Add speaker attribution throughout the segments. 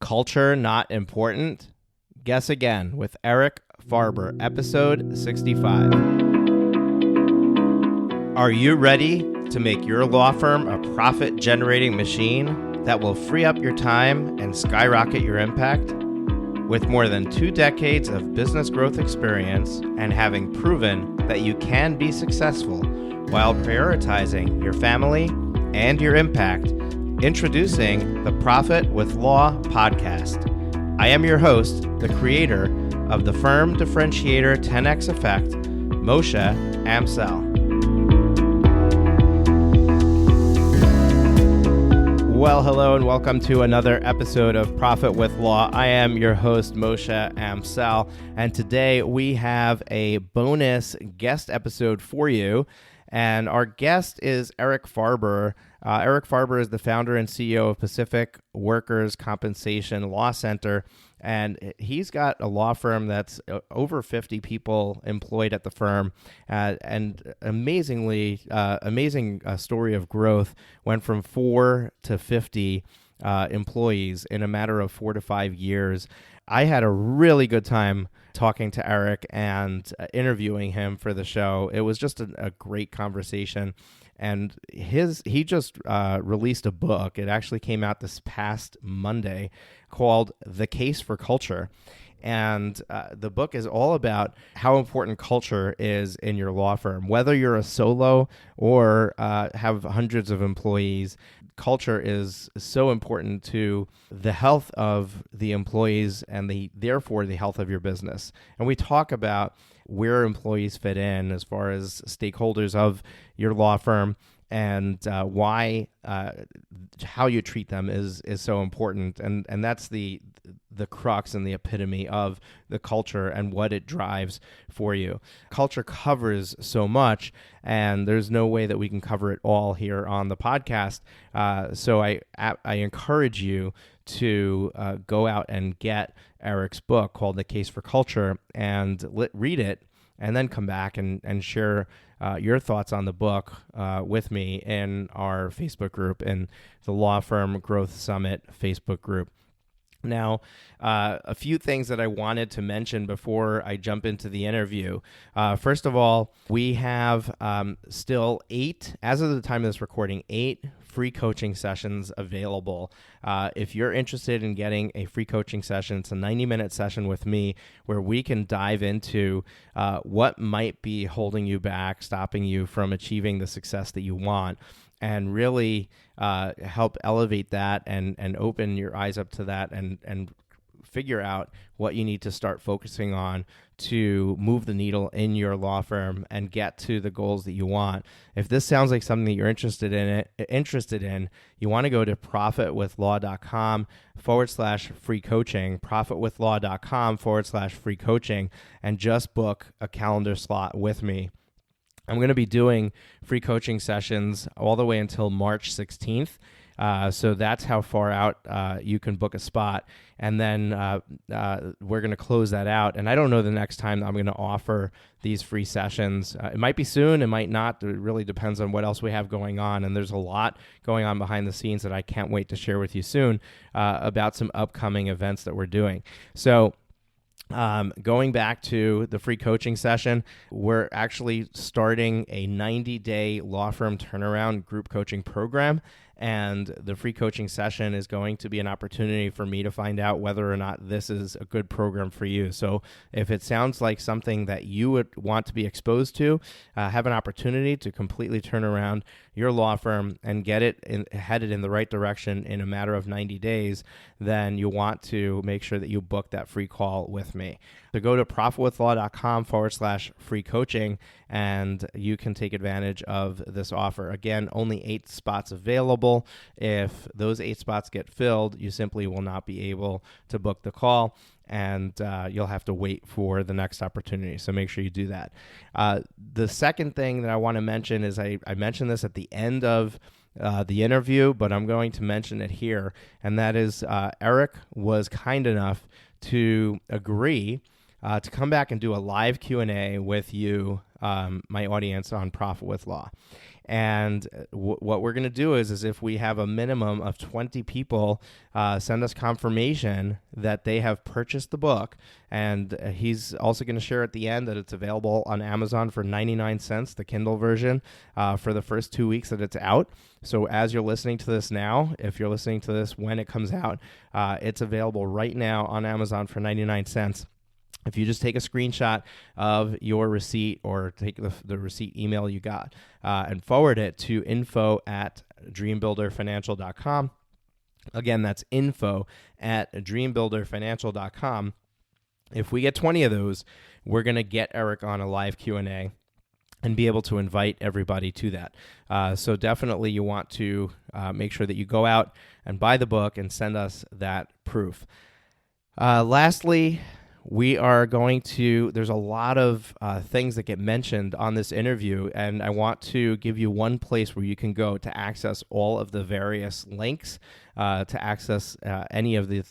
Speaker 1: Culture Not Important? Guess Again with Eric Farber, episode 65. Are you ready to make your law firm a profit-generating machine that will free up your time and skyrocket your impact? With more than 2 decades of business growth experience and having proven that you can be successful while prioritizing your family and your impact, introducing the Profit with Law podcast. I am your host, the creator of the firm differentiator 10X Effect, Moshe Amsel. Well, hello and welcome to another episode of Profit with Law. I am your host, Moshe Amsel, and today we have a bonus guest episode for you. And our guest is Eric Farber. Eric Farber is the founder and CEO of Pacific Workers' Compensation Law Center, and he's got a law firm that's over 50 people employed at the firm, and amazing story of growth. Went from 4 to 50 employees in a matter of 4 to 5 years. I had a really good time talking to Eric and interviewing him for the show. It was just a great conversation. And he just released a book. It actually came out this past Monday called The Case for Culture. And the book is all about how important culture is in your law firm. Whether you're a solo or have hundreds of employees, culture is so important to the health of the employees and therefore the health of your business. And we talk about where employees fit in as far as stakeholders of your law firm and why how you treat them is so important. And that's the crux and the epitome of the culture and what it drives for you. Culture covers so much, and there's no way that we can cover it all here on the podcast. So I encourage you to go out and get Eric's book called The Case for Culture and read it, and then come back and share your thoughts on the book with me in our Facebook group, in the Law Firm Growth Summit Facebook group. Now, a few things that I wanted to mention before I jump into the interview. First of all, we have still 8, as of the time of this recording, 8 free coaching sessions available. If you're interested in getting a free coaching session, it's a 90-minute session with me where we can dive into what might be holding you back, stopping you from achieving the success that you want, and really help elevate that and open your eyes up to that and figure out what you need to start focusing on to move the needle in your law firm and get to the goals that you want. If this sounds like something that you're interested in, you want to go to profitwithlaw.com/free coaching, profitwithlaw.com/free coaching, and just book a calendar slot with me. I'm going to be doing free coaching sessions all the way until March 16th. So that's how far out you can book a spot. And then we're going to close that out. And I don't know the next time that I'm going to offer these free sessions. It might be soon. It might not. It really depends on what else we have going on. And there's a lot going on behind the scenes that I can't wait to share with you soon about some upcoming events that we're doing. So going back to the free coaching session, we're actually starting a 90-day law firm turnaround group coaching program. And the free coaching session is going to be an opportunity for me to find out whether or not this is a good program for you. So if it sounds like something that you would want to be exposed to, have an opportunity to completely turn around your law firm and get it headed in the right direction in a matter of 90 days, then you want to make sure that you book that free call with me. So go to profitwithlaw.com/free coaching, and you can take advantage of this offer. Again, only 8 spots available. If those 8 spots get filled, you simply will not be able to book the call, and you'll have to wait for the next opportunity. So make sure you do that. The second thing that I want to mention is I mentioned this at the end of the interview, but I'm going to mention it here, and that is Eric was kind enough to agree to come back and do a live Q&A with you, my audience, on Profit with Law. And what we're going to do is if we have a minimum of 20 people send us confirmation that they have purchased the book, and he's also going to share at the end that it's available on Amazon for 99 cents, the Kindle version, for the first 2 weeks that it's out. So as you're listening to this now, if you're listening to this when it comes out, it's available right now on Amazon for 99 cents. If you just take a screenshot of your receipt or take the receipt email you got and forward it to info@dreambuilderfinancial.com. Again, that's info@dreambuilderfinancial.com. If we get 20 of those, we're going to get Eric on a live Q&A and be able to invite everybody to that. So definitely you want to make sure that you go out and buy the book and send us that proof. Lastly, we are going to, there's a lot of things that get mentioned on this interview, and I want to give you one place where you can go to access all of the various links, to access any of the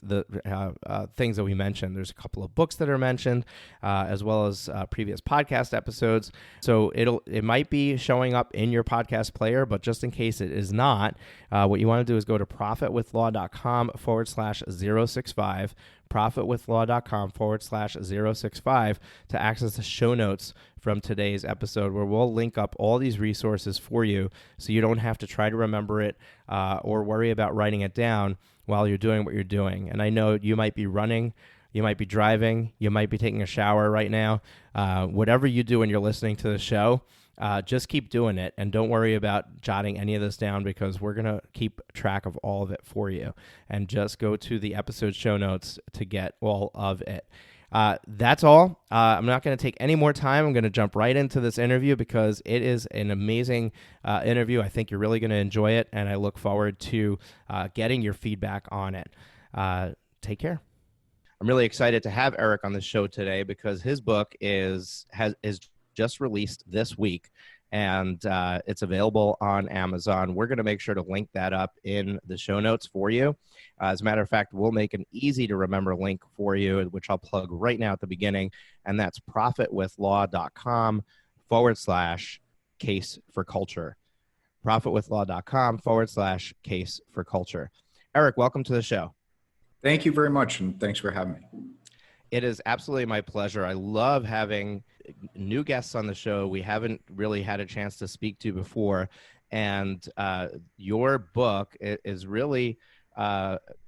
Speaker 1: things that we mentioned. There's a couple of books that are mentioned, as well as previous podcast episodes. So it might be showing up in your podcast player, but just in case it is not, what you want to do is go to profitwithlaw.com/065, profitwithlaw.com/065 to access the show notes from today's episode, where we'll link up all these resources for you so you don't have to try to remember it or worry about writing it down while you're doing what you're doing. And I know you might be running, you might be driving, you might be taking a shower right now. Whatever you do when you're listening to the show, just keep doing it, and don't worry about jotting any of this down, because we're going to keep track of all of it for you. And just go to the episode show notes to get all of it. That's all. I'm not going to take any more time. I'm going to jump right into this interview because it is an amazing interview. I think you're really going to enjoy it, and I look forward to getting your feedback on it. Take care. I'm really excited to have Eric on the show today because his book is just released this week, and it's available on Amazon. We're going to make sure to link that up in the show notes for you. As a matter of fact, we'll make an easy to remember link for you, which I'll plug right now at the beginning, and that's profitwithlaw.com/case for culture. profitwithlaw.com/case for culture. Eric, welcome to the show.
Speaker 2: Thank you very much, and thanks for having me.
Speaker 1: It is absolutely my pleasure. I love having new guests on the show we haven't really had a chance to speak to before. And your book is really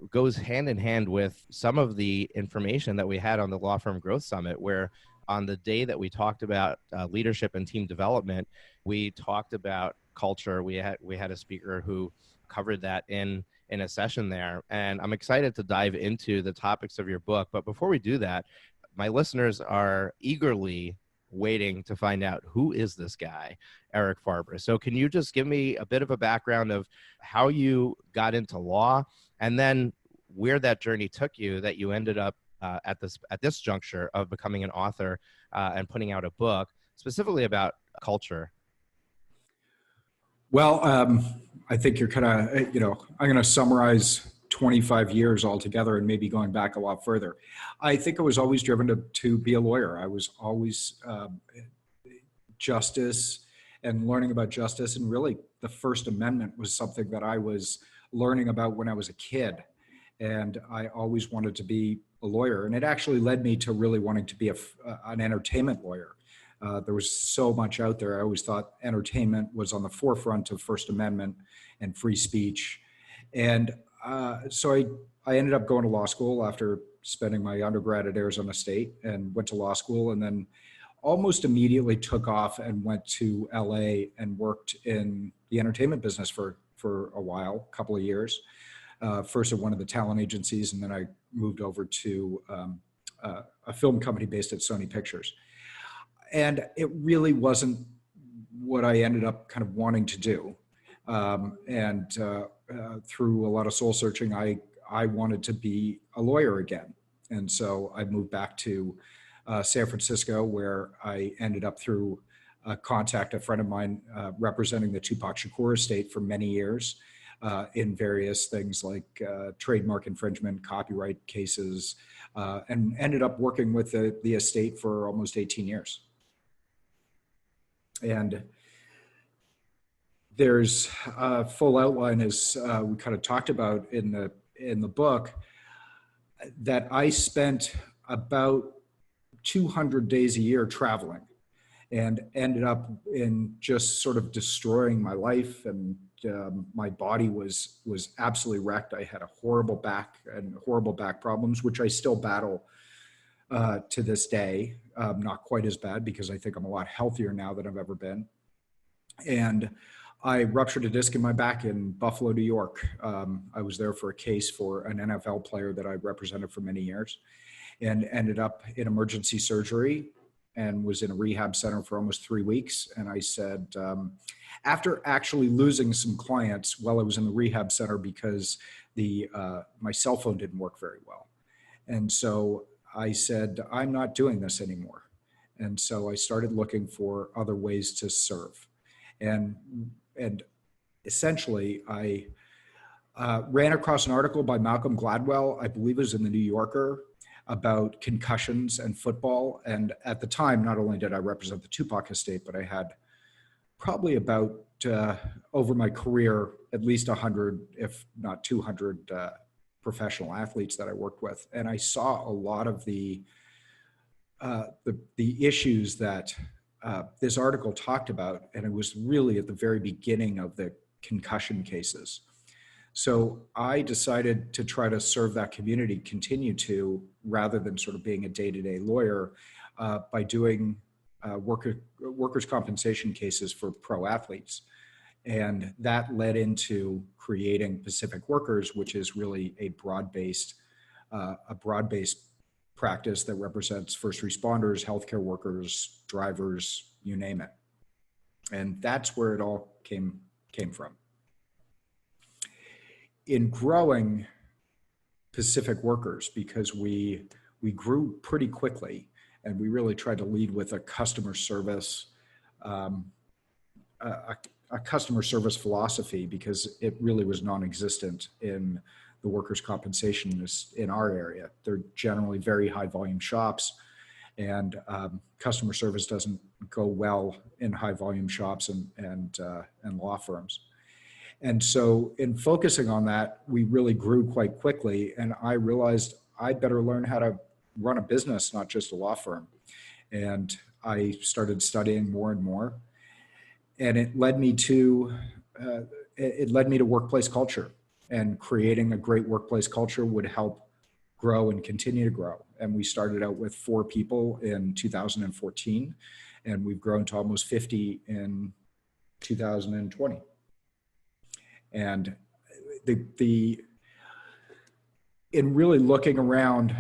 Speaker 1: goes hand in hand with some of the information that we had on the Law Firm Growth Summit, where on the day that we talked about leadership and team development, we talked about culture. We had a speaker who covered that in a session there. And I'm excited to dive into the topics of your book. But before we do that, my listeners are eagerly waiting to find out, who is this guy, Eric Farber? So can you just give me a bit of a background of how you got into law, and then where that journey took you, that you ended up at this juncture of becoming an author and putting out a book specifically about culture?
Speaker 2: Well, I think you're kind of, I'm going to summarize 25 years altogether and maybe going back a lot further. I think I was always driven to be a lawyer. I was always justice and learning about justice. And really, the First Amendment was something that I was learning about when I was a kid. And I always wanted to be a lawyer. And it actually led me to really wanting to be an entertainment lawyer. There was so much out there. I always thought entertainment was on the forefront of First Amendment and free speech. And so I ended up going to law school after spending my undergrad at Arizona State, and went to law school, and then almost immediately took off and went to LA and worked in the entertainment business for a while, a couple of years. First at one of the talent agencies, and then I moved over to a film company based at Sony Pictures. And it really wasn't what I ended up kind of wanting to do. Through a lot of soul searching, I wanted to be a lawyer again. And so I moved back to San Francisco, where I ended up through a contact, a friend of mine representing the Tupac Shakur estate for many years in various things like trademark infringement, copyright cases, and ended up working with the estate for almost 18 years. And There's a full outline, as we kind of talked about in the book, that I spent about 200 days a year traveling, and ended up in just sort of destroying my life, and my body was absolutely wrecked. I had a horrible back problems, which I still battle to this day. Not quite as bad, because I think I'm a lot healthier now than I've ever been. And I ruptured a disc in my back in Buffalo, New York. I was there for a case for an NFL player that I represented for many years, and ended up in emergency surgery, and was in a rehab center for almost 3 weeks. And I said, after actually losing some clients while I was in the rehab center, because my cell phone didn't work very well. And so I said, I'm not doing this anymore. And so I started looking for other ways to serve. And essentially, I ran across an article by Malcolm Gladwell, I believe it was in the New Yorker, about concussions and football. And at the time, not only did I represent the Tupac estate, but I had probably about, over my career, at least 100, if not 200 professional athletes that I worked with. And I saw a lot of the issues that this article talked about, and it was really at the very beginning of the concussion cases. So I decided to try to serve that community, continue to, rather than sort of being a day-to-day lawyer, by doing workers' compensation cases for pro athletes. And that led into creating Pacific Workers, which is really a broad-based practice that represents first responders, healthcare workers, drivers, you name it. And that's where it all came from. In growing Pacific Workers, because we grew pretty quickly, and we really tried to lead with a customer service, a customer service philosophy, because it really was non-existent in the workers' compensation in our area. They're generally very high volume shops, and customer service doesn't go well in high volume shops and law firms. And so in focusing on that, we really grew quite quickly. And I realized I'd better learn how to run a business, not just a law firm. And I started studying more and more. And it led me to workplace culture. And creating a great workplace culture would help grow and continue to grow. And we started out with 4 people in 2014, and we've grown to almost 50 in 2020. And in really looking around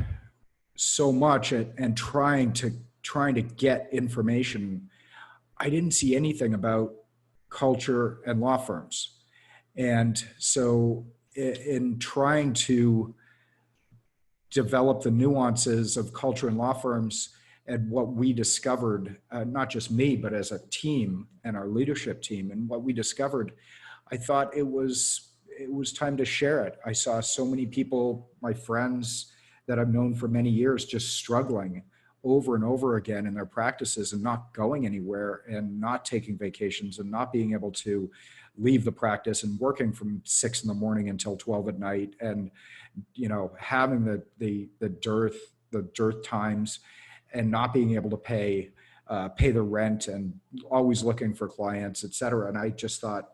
Speaker 2: so much and trying to get information, I didn't see anything about culture and law firms. And so in trying to develop the nuances of culture and law firms, and what we discovered, not just me, but as a team and our leadership team, and what we discovered, I thought it was time to share it. I saw so many people, my friends that I've known for many years, just struggling over and over again in their practices, and not going anywhere, and not taking vacations, and not being able to leave the practice, and working from 6 a.m. until 12 at night, and having the dearth times, and not being able to pay the rent, and always looking for clients, et cetera. And I just thought,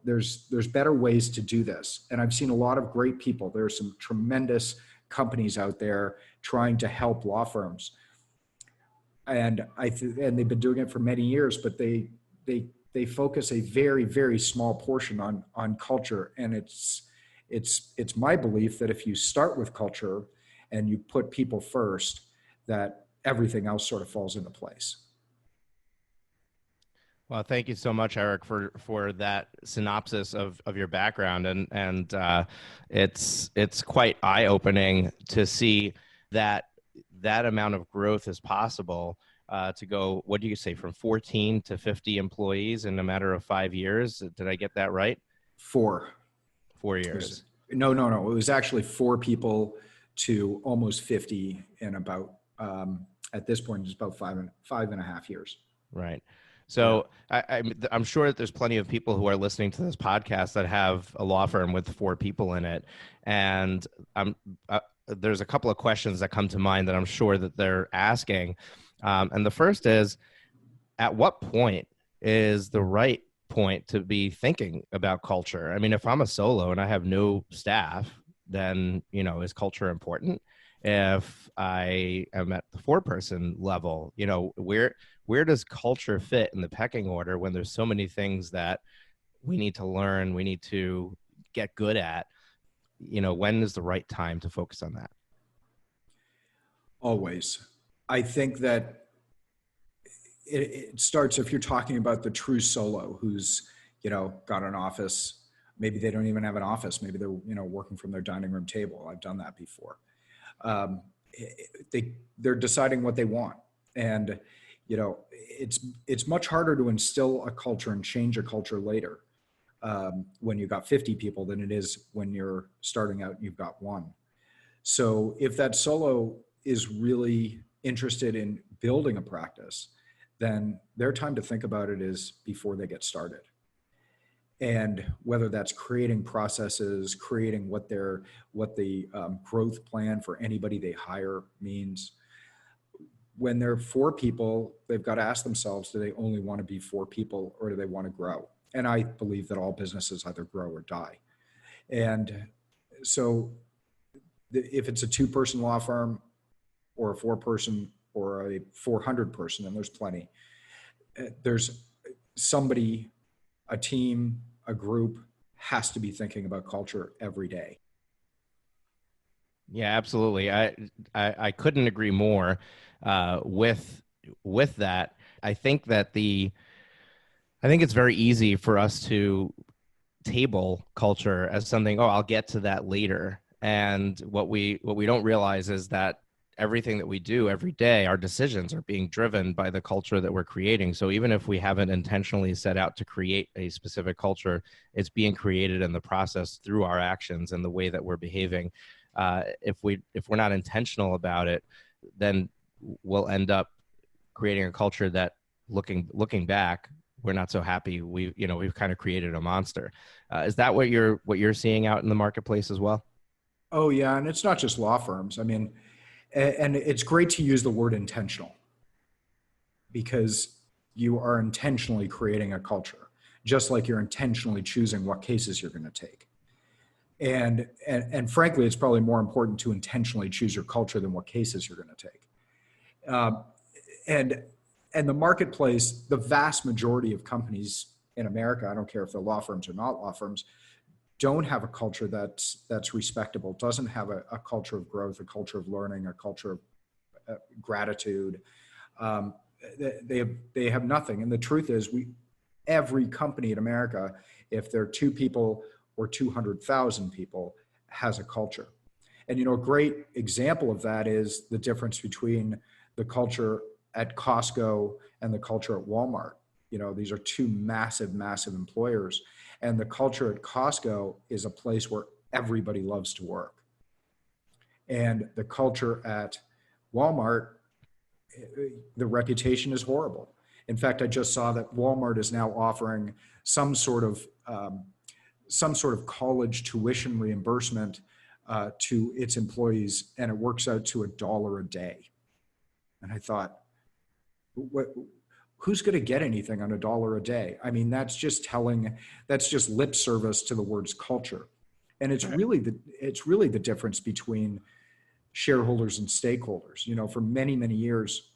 Speaker 2: there's better ways to do this. And I've seen a lot of great people. There are some tremendous companies out there trying to help law firms. And and they've been doing it for many years, but they focus a very, very small portion on culture. And it's my belief that if you start with culture and you put people first, that everything else sort of falls into place.
Speaker 1: Well, thank you so much, Eric, for that synopsis of your background, and it's quite eye-opening to see that amount of growth is possible, to go, what do you say, from 14 to 50 employees in a matter of 5 years? Did I get that right?
Speaker 2: 4
Speaker 1: years.
Speaker 2: No. It was actually 4 people to almost 50 in about, at this point, it's about five and a half years.
Speaker 1: Right.
Speaker 2: Yeah.
Speaker 1: So I'm sure that there's plenty of people who are listening to this podcast that have a law firm with 4 people in it, and I'm there's a couple of questions that come to mind that I'm sure that they're asking, and the first is, at what point is the right point to be thinking about culture? I mean, if I'm a solo and I have no staff, then, is culture important? If I am at the 4-person level, where does culture fit in the pecking order when there's so many things that we need to learn, we need to get good at? When is the right time to focus on that?
Speaker 2: Always. I think that it starts, if you're talking about the true solo who's, got an office. Maybe they don't even have an office. Maybe they're, working from their dining room table. I've done that before. Um, they're deciding what they want. And, it's much harder to instill a culture and change a culture later when you've got 50 people than it is when you're starting out and you've got one. So if that solo is really interested in building a practice, then their time to think about it is before they get started. And whether that's creating processes, creating what the growth plan for anybody they hire means. When they're 4 people, they've got to ask themselves, do they only want to be 4 people or do they want to grow? And I believe that all businesses either grow or die. And so if it's a 2-person law firm or a 4-person or a 400-person, and there's plenty, there's somebody, a team, a group has to be thinking about culture every day.
Speaker 1: Yeah, absolutely. I couldn't agree more with that. I think that I think it's very easy for us to table culture as something, oh, I'll get to that later. And what we don't realize is that everything that we do every day, our decisions are being driven by the culture that we're creating. So even if we haven't intentionally set out to create a specific culture, it's being created in the process through our actions and the way that we're behaving. If we're not intentional about it, then we'll end up creating a culture that looking back, we're not so happy. We've kind of created a monster. Is that what you're seeing out in the marketplace as well?
Speaker 2: Oh yeah, and it's not just law firms. I mean, and it's great to use the word intentional because you are intentionally creating a culture, just like you're intentionally choosing what cases you're going to take. And frankly, it's probably more important to intentionally choose your culture than what cases you're going to take. Um, and and the marketplace, the vast majority of companies in America, I don't care if they're law firms or not law firms, don't have a culture that's respectable, doesn't have a culture of growth, a culture of learning, a culture of gratitude. Um, they have nothing. And the truth is, every company in America, if they're 2 people or 200,000 people, has a culture. And a great example of that is the difference between the culture at Costco and the culture at Walmart. These are 2 massive, massive employers. And the culture at Costco is a place where everybody loves to work. And the culture at Walmart, the reputation is horrible. In fact, I just saw that Walmart is now offering some sort of college tuition reimbursement to its employees, and it works out to $1 a day. And I thought, who's going to get anything on $1 a day? I mean, that's just lip service to the words culture. And it's really the difference between shareholders and stakeholders. For many, many years,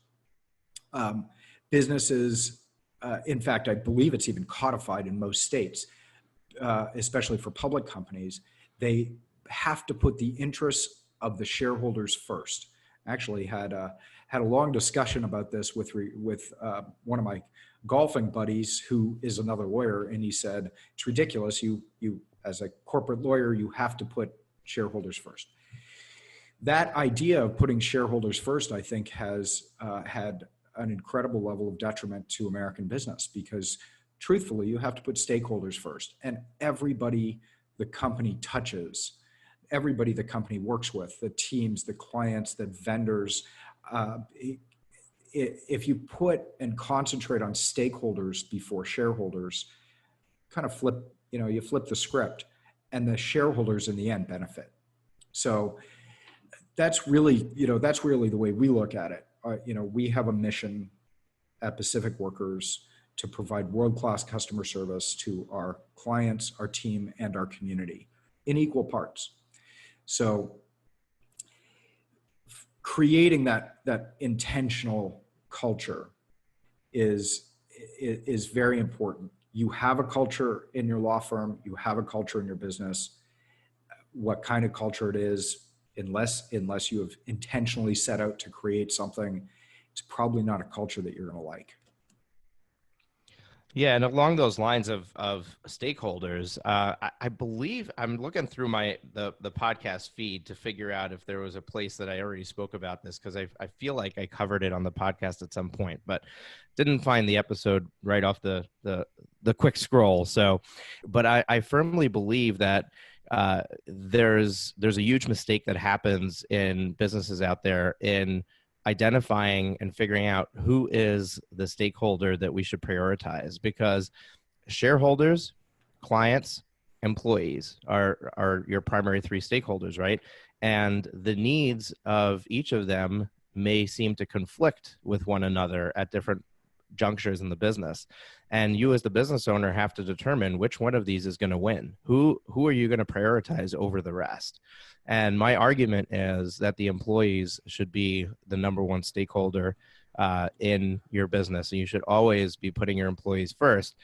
Speaker 2: businesses, in fact, I believe it's even codified in most states, especially for public companies, they have to put the interests of the shareholders first. Actually had a long discussion about this with one of my golfing buddies who is another lawyer, and he said, it's ridiculous. You as a corporate lawyer, you have to put shareholders first. That idea of putting shareholders first, I think, has had an incredible level of detriment to American business, because truthfully, you have to put stakeholders first. And everybody the company touches, everybody the company works with, the teams, the clients, the vendors, if you put and concentrate on stakeholders before shareholders, kind of you flip the script, and the shareholders in the end benefit. So that's really the way we look at it. We have a mission at Pacific Workers to provide world-class customer service to our clients, our team, and our community in equal parts. So creating that intentional culture is very important. You have a culture in your law firm, you have a culture in your business. What kind of culture it is, unless you have intentionally set out to create something, it's probably not a culture that you're going to like.
Speaker 1: Yeah, and along those lines of stakeholders, I believe I'm looking through the podcast feed to figure out if there was a place that I already spoke about this, because I feel like I covered it on the podcast at some point, but didn't find the episode right off the quick scroll. So, but I firmly believe that there's a huge mistake that happens in businesses out there in identifying and figuring out who is the stakeholder that we should prioritize, because shareholders, clients, employees are your primary three stakeholders, right? And the needs of each of them may seem to conflict with one another at different junctures in the business. And you as the business owner have to determine which one of these is going to win. Who are you going to prioritize over the rest? And my argument is that the employees should be the number one stakeholder in your business. And you should always be putting your employees first,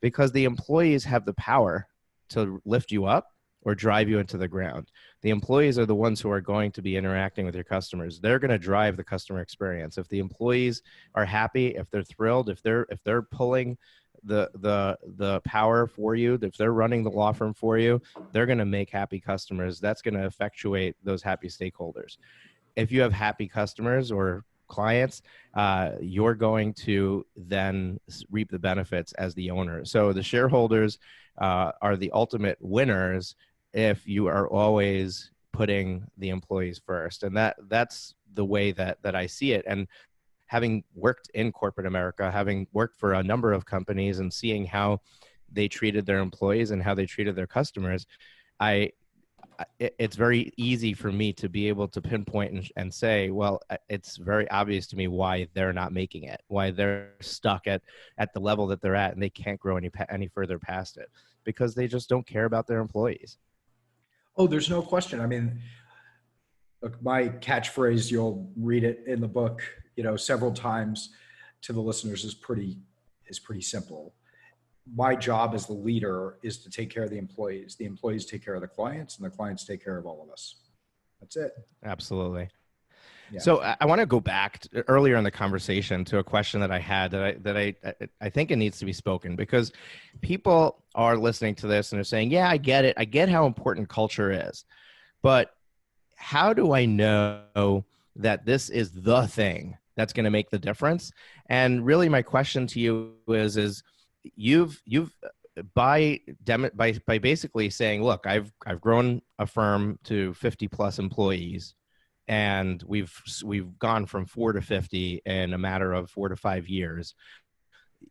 Speaker 1: because the employees have the power to lift you up or drive you into the ground. The employees are the ones who are going to be interacting with your customers. They're going to drive the customer experience. If the employees are happy, if they're thrilled, if they're pulling the power for you, if they're running the law firm for you, they're going to make happy customers. That's going to effectuate those happy stakeholders. If you have happy customers or clients, you're going to then reap the benefits as the owner. So the shareholders are the ultimate winners if you are always putting the employees first. And that's the way that I see it. And having worked in corporate America, having worked for a number of companies and seeing how they treated their employees and how they treated their customers, it's very easy for me to be able to pinpoint and say, well, it's very obvious to me why they're not making it, why they're stuck at the level that they're at, and they can't grow any further past it, because they just don't care about their employees.
Speaker 2: Oh, there's no question. I mean, look, my catchphrase, you'll read it in the book, several times to the listeners, is pretty simple. My job as the leader is to take care of the employees. The employees take care of the clients, and the clients take care of all of us. That's it.
Speaker 1: Absolutely.
Speaker 2: Yeah.
Speaker 1: So I want to go back earlier in the conversation to a question that I had that I think it needs to be spoken, because people are listening to this and they're saying, yeah, I get it. I get how important culture is, but how do I know that this is the thing that's going to make the difference? And really my question to you is you've by basically saying, look, I've grown a firm to 50 plus employees, and we've gone from 4 to 50 in a matter of 4 to 5 years.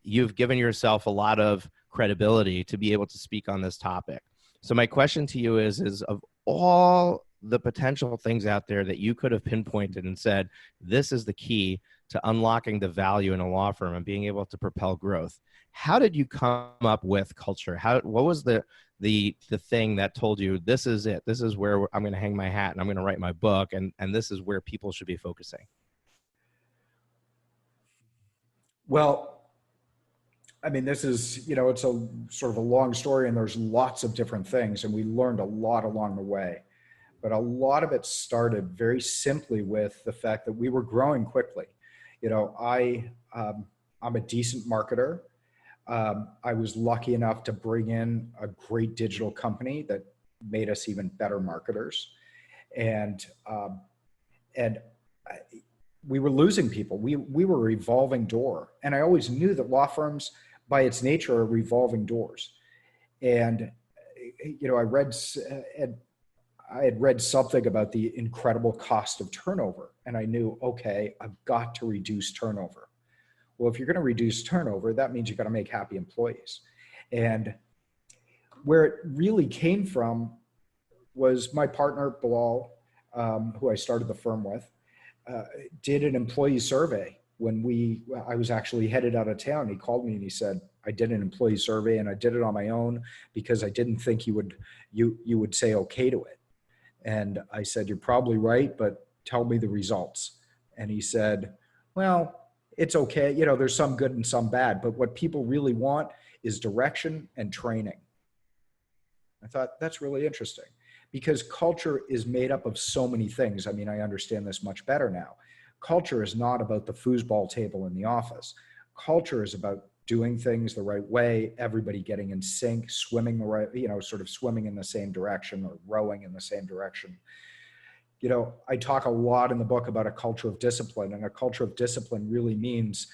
Speaker 1: You've given yourself a lot of credibility to be able to speak on this topic. So my question to you is of all the potential things out there that you could have pinpointed and said, this is the key to unlocking the value in a law firm and being able to propel growth, how did you come up with culture? What was the thing that told you, this is it, this is where I'm going to hang my hat and I'm going to write my book, and this is where people should be focusing?
Speaker 2: Well, I mean, this is, it's a sort of a long story, and there's lots of different things, and we learned a lot along the way. But a lot of it started very simply with the fact that we were growing quickly. I'm a decent marketer. I was lucky enough to bring in a great digital company that made us even better marketers. And we were losing people. We were a revolving door. And I always knew that law firms, by its nature, are revolving doors. And, I read, and I had read something about the incredible cost of turnover, and I knew, okay, I've got to reduce turnover. Well, if you're going to reduce turnover, that means you've got to make happy employees. And where it really came from was my partner, Bilal, who I started the firm with, did an employee survey when I was actually headed out of town. He called me and he said, I did an employee survey and I did it on my own because I didn't think you would say okay to it. And I said, you're probably right, but tell me the results. And he said, well, it's okay. There's some good and some bad, but what people really want is direction and training. I thought that's really interesting because culture is made up of so many things. I mean, I understand this much better now. Culture is not about the foosball table in the office. Culture is about doing things the right way, everybody getting in sync, swimming the right, sort of swimming in the same direction or rowing in the same direction. I talk a lot in the book about a culture of discipline, and a culture of discipline really means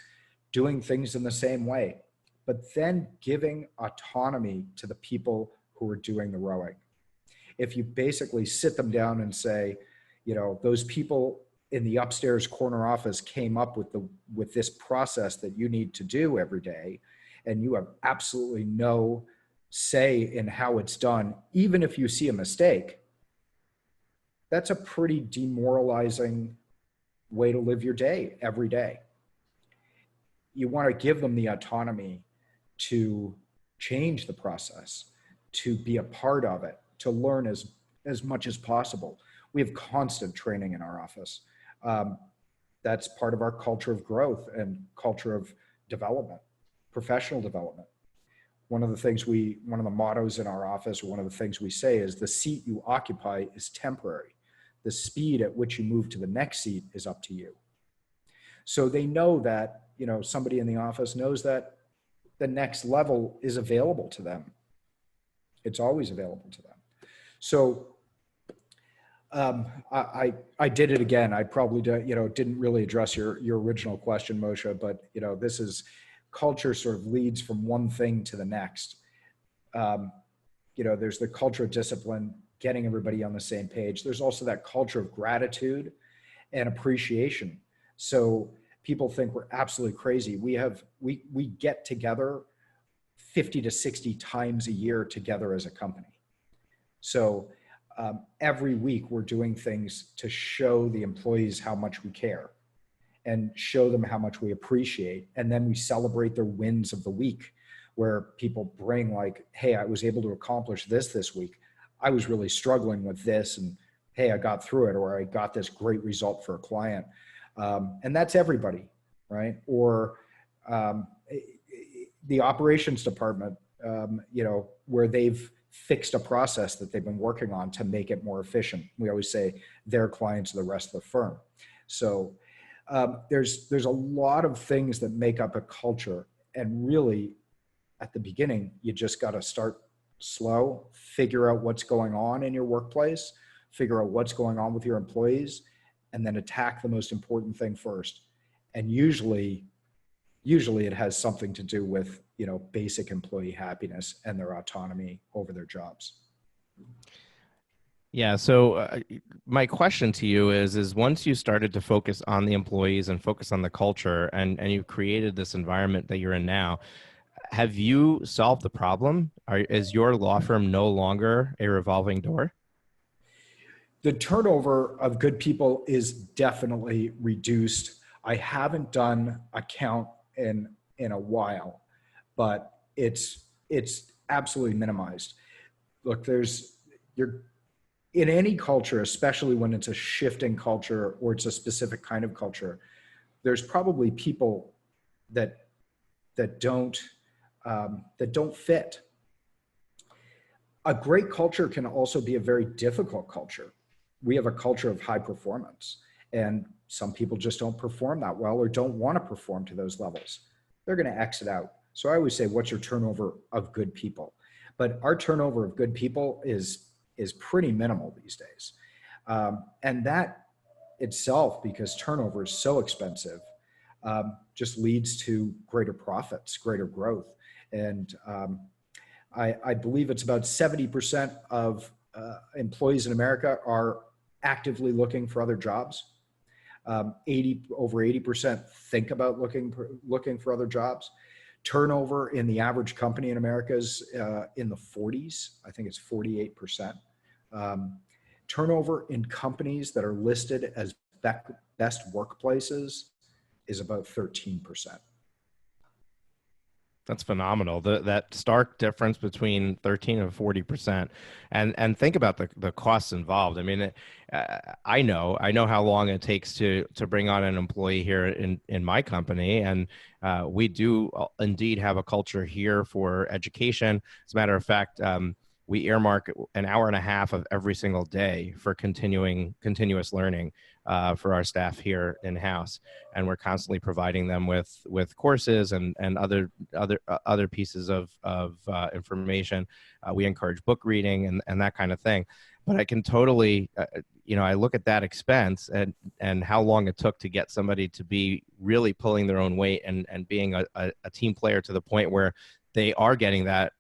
Speaker 2: doing things in the same way, but then giving autonomy to the people who are doing the rowing. If you basically sit them down and say, those people in the upstairs corner office came up with this process that you need to do every day, and you have absolutely no say in how it's done, even if you see a mistake, that's a pretty demoralizing way to live your day every day. You want to give them the autonomy to change the process, to be a part of it, to learn as much as possible. We have constant training in our office. That's part of our culture of growth and culture of development, professional development. One of the mottos in our office, or one of the things we say is the seat you occupy is temporary. The speed at which you move to the next seat is up to you. So they know that, somebody in the office knows that the next level is available to them. It's always available to them. So I did it again. I probably didn't really address your original question, Moshe, but this is culture sort of leads from one thing to the next. There's the culture of discipline, getting everybody on the same page. There's also that culture of gratitude and appreciation. So people think we're absolutely crazy. We get together 50 to 60 times a year together as a company. So every week we're doing things to show the employees how much we care and show them how much we appreciate. And then we celebrate their wins of the week, where people bring like, hey, I was able to accomplish this week. I was really struggling with this, and hey, I got through it, or I got this great result for a client. And that's everybody, right? Or the operations department, where they've fixed a process that they've been working on to make it more efficient. We always say their clients are the rest of the firm. So there's a lot of things that make up a culture. And really, at the beginning, you just got to start slow, figure out what's going on in your workplace, figure out what's going on with your employees, and then attack the most important thing first. And usually it has something to do with, basic employee happiness and their autonomy over their jobs.
Speaker 1: Yeah. So my question to you is once you started to focus on the employees and focus on the culture, and you created this environment that you're in now, have you solved the problem? Is your law firm no longer a revolving door?
Speaker 2: The turnover of good people is definitely reduced. I haven't done a count in a while, but it's absolutely minimized. Look, you're in any culture, especially when it's a shifting culture or it's a specific kind of culture, there's probably people that don't fit. A great culture can also be a very difficult culture. We have a culture of high performance, and some people just don't perform that well or don't want to perform to those levels. They're going to exit out. So I always say, what's your turnover of good people? But our turnover of good people is pretty minimal these days. And that itself, because turnover is so expensive, just leads to greater profits, greater growth. And I believe it's about 70% of employees in America are actively looking for other jobs. Over 80% think about looking for other jobs. Turnover in the average company in America is in the 40s. I think it's 48%. Turnover in companies that are listed as best workplaces is about 13%.
Speaker 1: That's phenomenal. That stark difference between 13 and 40%, and think about the costs involved. I mean, I know how long it takes to bring on an employee here in my company, and we do indeed have a culture here for education. As a matter of fact, we earmark an hour and a half of every single day for continuous learning for our staff here in house, and we're constantly providing them with courses and other pieces of information. We encourage book reading and that kind of thing. But I can totally, I look at that expense and how long it took to get somebody to be really pulling their own weight and being a team player to the point where they are getting that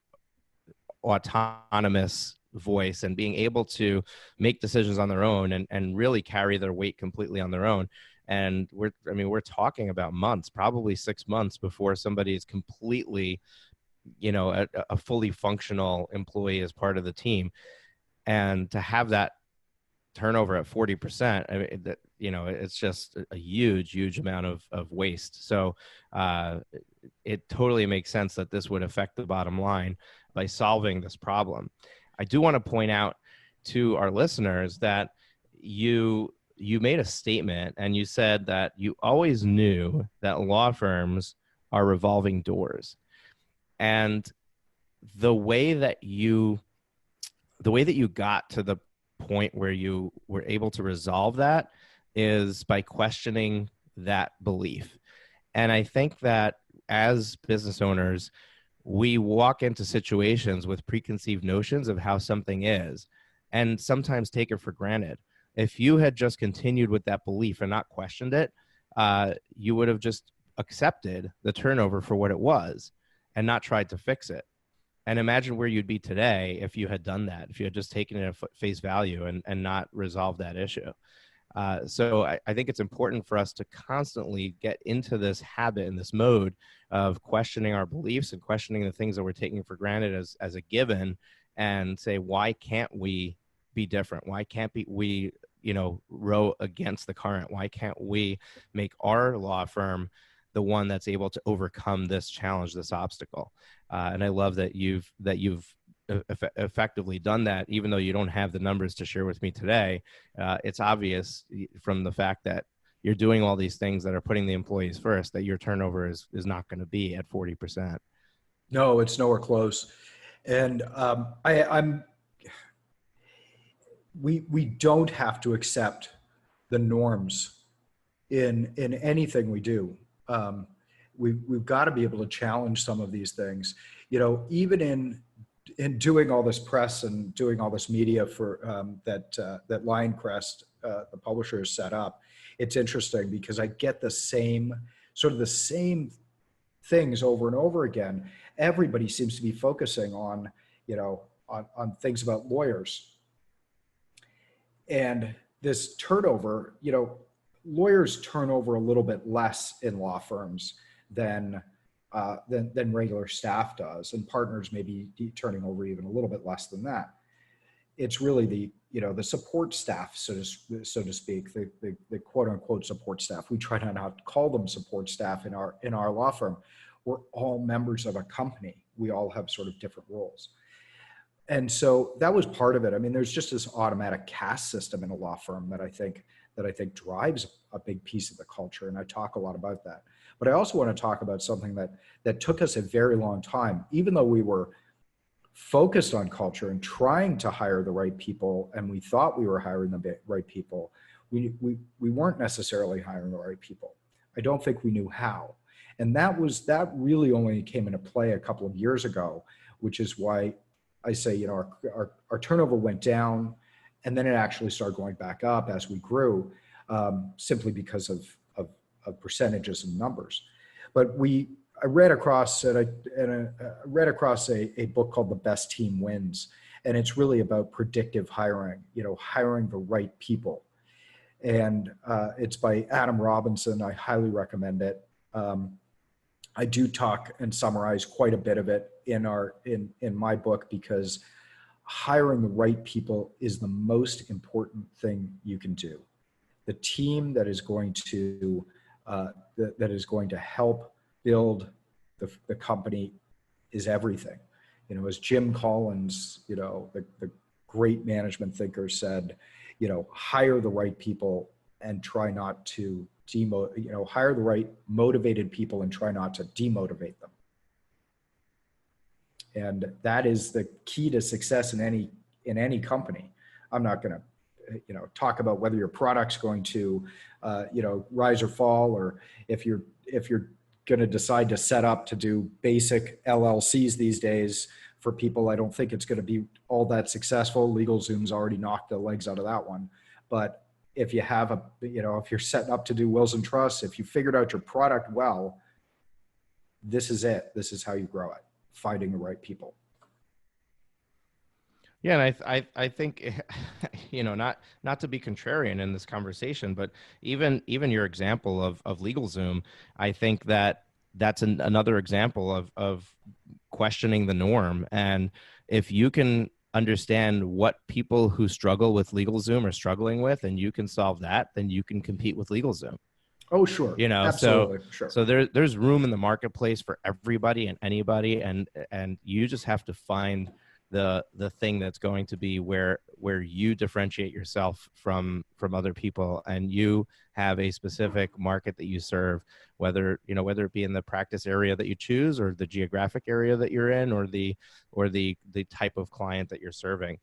Speaker 1: autonomous voice and being able to make decisions on their own and really carry their weight completely on their own. And we're talking about months, probably 6 months before somebody is completely, a fully functional employee as part of the team. And to have that turnover at 40%, it's just a huge amount of waste. So it totally makes sense that this would affect the bottom line by solving this problem. I do want to point out to our listeners that you made a statement and you said that you always knew that law firms are revolving doors. And the way that you got to the point where you were able to resolve that is by questioning that belief. And I think that as business owners, we walk into situations with preconceived notions of how something is and sometimes take it for granted. If you had just continued with that belief and not questioned it, you would have just accepted the turnover for what it was and not tried to fix it. And imagine where you'd be today if you had done that, if you had just taken it at face value and not resolved that issue. So I think it's important for us to constantly get into this habit and this mode of questioning our beliefs and questioning the things that we're taking for granted as a given, and say, why can't we be different? Why can't we row against the current? Why can't we make our law firm the one that's able to overcome this challenge, this obstacle? And I love that you've effectively done that, even though you don't have the numbers to share with me today. It's obvious from the fact that you're doing all these things that are putting the employees first, that your turnover is not going to be at 40%.
Speaker 2: No, it's nowhere close. And we don't have to accept the norms in anything we do. We've got to be able to challenge some of these things. Even in doing all this press and doing all this media for that Lioncrest, the publisher, has set up, it's interesting because I get the same things over and over again. Everybody seems to be focusing on things about lawyers and this turnover. Lawyers turn over a little bit less in law firms than regular staff does, and partners may be turning over even a little bit less than that. It's really the support staff, so to speak, the quote unquote support staff. We try to not call them support staff in our law firm. We're all members of a company. We all have sort of different roles. And so that was part of it. I mean, there's just this automatic caste system in a law firm that I think drives a big piece of the culture. And I talk a lot about that. But I also want to talk about something that took us a very long time, even though we were focused on culture and trying to hire the right people, and we thought we were hiring the right people, we weren't necessarily hiring the right people. I don't think we knew how. And that really only came into play a couple of years ago, which is why I say, our turnover went down, and then it actually started going back up as we grew, simply because of percentages and numbers. But I read across a book called The Best Team Wins, And it's really about predictive hiring, hiring the right people. And it's by Adam Robinson. I highly recommend it. I do talk and summarize quite a bit of it in my book, because hiring the right people is the most important thing you can do. The team that is going to help build the company is everything. As Jim Collins, the great management thinker, said, hire the right people and try not to hire the right motivated people and try not to demotivate them. And that is the key to success in any company. I'm not going to, talk about whether your product's going to, rise or fall, or if you're going to decide to set up to do basic LLCs these days for people. I don't think it's going to be all that successful. LegalZoom's already knocked the legs out of that one. But if you have if you're setting up to do wills and trusts, if you figured out your product well, this is it. This is how you grow it. Finding the right people.
Speaker 1: Yeah, and I think, not to be contrarian in this conversation, but even your example of LegalZoom, I think that's another example of questioning the norm. And if you can understand what people who struggle with LegalZoom are struggling with, and you can solve that, then you can compete with LegalZoom.
Speaker 2: Oh, sure. Absolutely. Sure.
Speaker 1: So there's room in the marketplace for everybody and anybody, and you just have to find the thing that's going to be where you differentiate yourself from other people, and you have a specific market that you serve, whether it be in the practice area that you choose, or the geographic area that you're in, or the type of client that you're serving.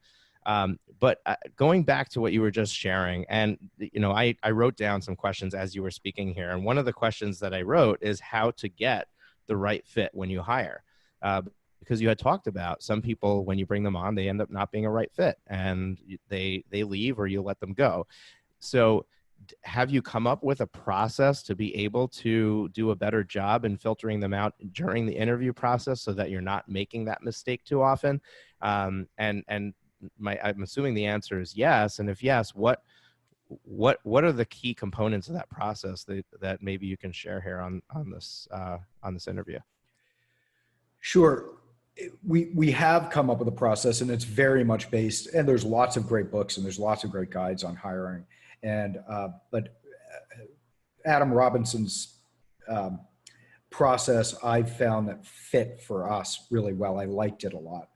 Speaker 1: But going back to what you were just sharing, and I wrote down some questions as you were speaking here, and one of the questions that I wrote is how to get the right fit when you hire, because you had talked about some people, when you bring them on, they end up not being a right fit, and they leave, or you let them go. So have you come up with a process to be able to do a better job in filtering them out during the interview process, so that you're not making that mistake too often? I'm assuming the answer is yes. And if yes, what are the key components of that process that maybe you can share here on this interview?
Speaker 2: Sure. We have come up with a process, and it's very much based, and there's lots of great books and there's lots of great guides on hiring. And, but Adam Robinson's process, I've found that fit for us really well. I liked it a lot.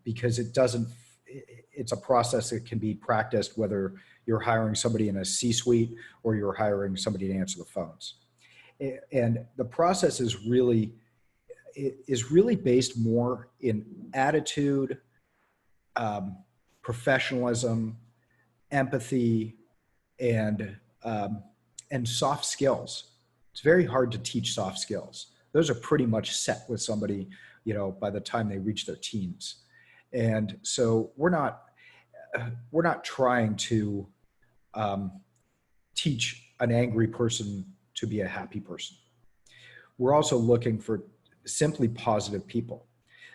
Speaker 2: Because it's a process that can be practiced whether you're hiring somebody in a C-suite or you're hiring somebody to answer the phones. And the process is really based more in attitude, professionalism, empathy, and soft skills. It's very hard to teach soft skills. Those are pretty much set with somebody, by the time they reach their teens. And so we're not trying to teach an angry person to be a happy person. We're also looking for simply positive people.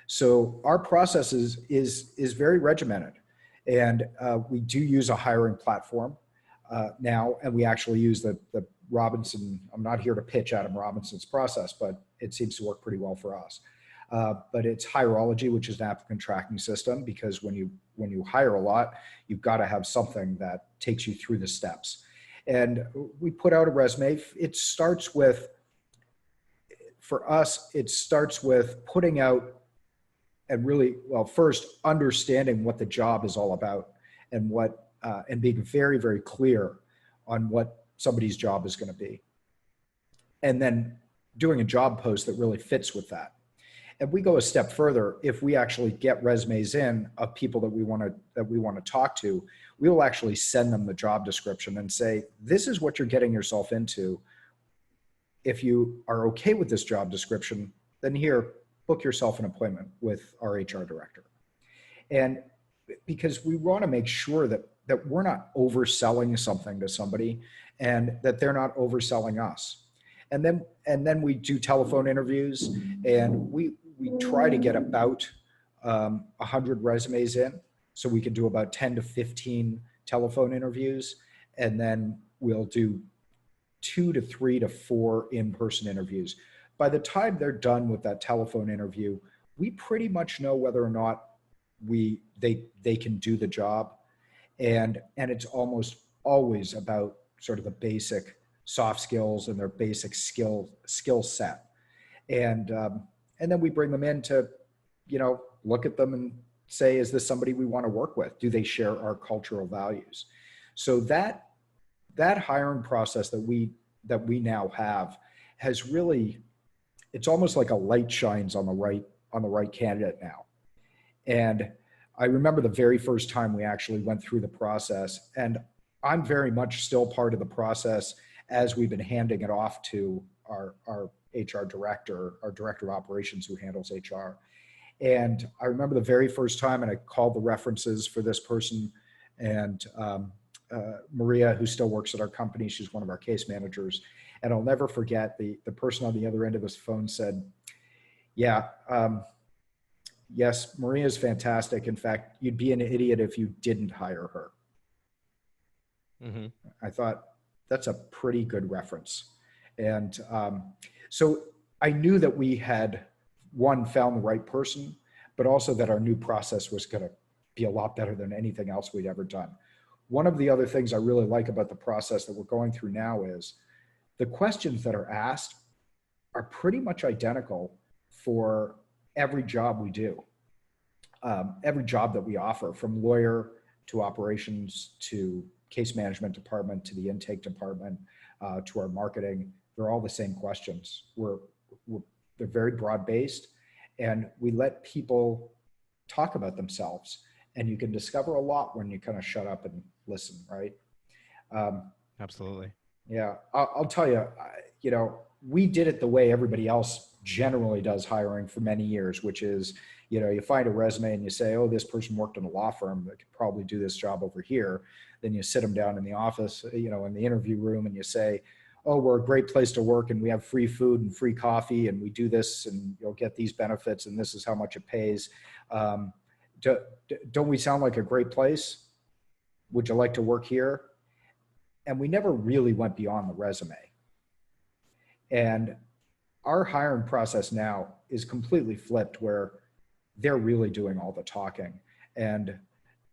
Speaker 2: So our process is very regimented, and we do use a hiring platform now, and we actually use the Robinson. I'm not here to pitch Adam Robinson's process, but it seems to work pretty well for us. But it's Hirology, which is an applicant tracking system, because when you hire a lot, you've got to have something that takes you through the steps. And we put out a resume. For us, it starts with putting out and really, first understanding what the job is all about, and and being very, very clear on what somebody's job is going to be. And then doing a job post that really fits with that. And we go a step further. If we actually get resumes in of people that we want to talk to, we will actually send them the job description and say, this is what you're getting yourself into. If you are okay with this job description, then here, book yourself an appointment with our HR director. And because we want to make sure that we're not overselling something to somebody, and that they're not overselling us. And then we do telephone interviews, and we try to get about 100 resumes in. So we can do about 10 to 15 telephone interviews. And then we'll do 2 to 3 to 4 in-person interviews. By the time they're done with that telephone interview, we pretty much know whether or not they can do the job. And it's almost always about sort of the basic soft skills and their basic skill set. And then we bring them in to, look at them and say, is this somebody we want to work with? Do they share our cultural values? So that hiring process that we now have has really, it's almost like a light shines on the right candidate now. And I remember the very first time we actually went through the process, and I'm very much still part of the process as we've been handing it off to our HR director, our director of operations who handles HR. And I remember the very first time, and I called the references for this person, and Maria, who still works at our company, she's one of our case managers. And I'll never forget the person on the other end of this phone said, yeah, yes, Maria is fantastic. In fact, you'd be an idiot if you didn't hire her. Mm-hmm. I thought that's a pretty good reference. And so I knew that we had, one, found the right person, but also that our new process was going to be a lot better than anything else we'd ever done. One of the other things I really like about the process that we're going through now is the questions that are asked are pretty much identical for every job we do, every job that we offer, from lawyer to operations to case management department to the intake department to our marketing. They're all the same questions. They're very broad-based, and we let people talk about themselves. And you can discover a lot when you kind of shut up and listen, right?
Speaker 1: Absolutely.
Speaker 2: Yeah, I'll tell you, we did it the way everybody else generally does hiring for many years, which is, you find a resume and you say, oh, this person worked in a law firm that could probably do this job over here. Then you sit them down in the office, in the interview room, and you say, oh, we're a great place to work and we have free food and free coffee and we do this and you'll get these benefits and this is how much it pays. Don't we sound like a great place? Would you like to work here? And we never really went beyond the resume. And our hiring process now is completely flipped, where they're really doing all the talking. And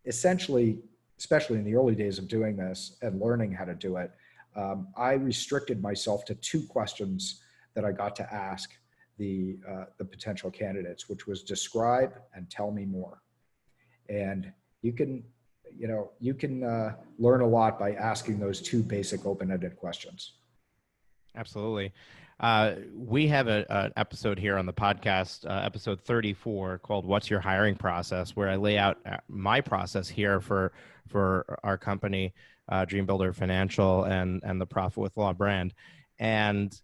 Speaker 2: essentially, especially in the early days of doing this and learning how to do it, I restricted myself to 2 questions that I got to ask the potential candidates, which was describe and tell me more. And you can learn a lot by asking those 2 basic open-ended questions.
Speaker 1: Absolutely. We have an episode here on the podcast, episode 34, called What's Your Hiring Process, where I lay out my process here for our company, Dream Builder Financial and the Profit with Law brand. And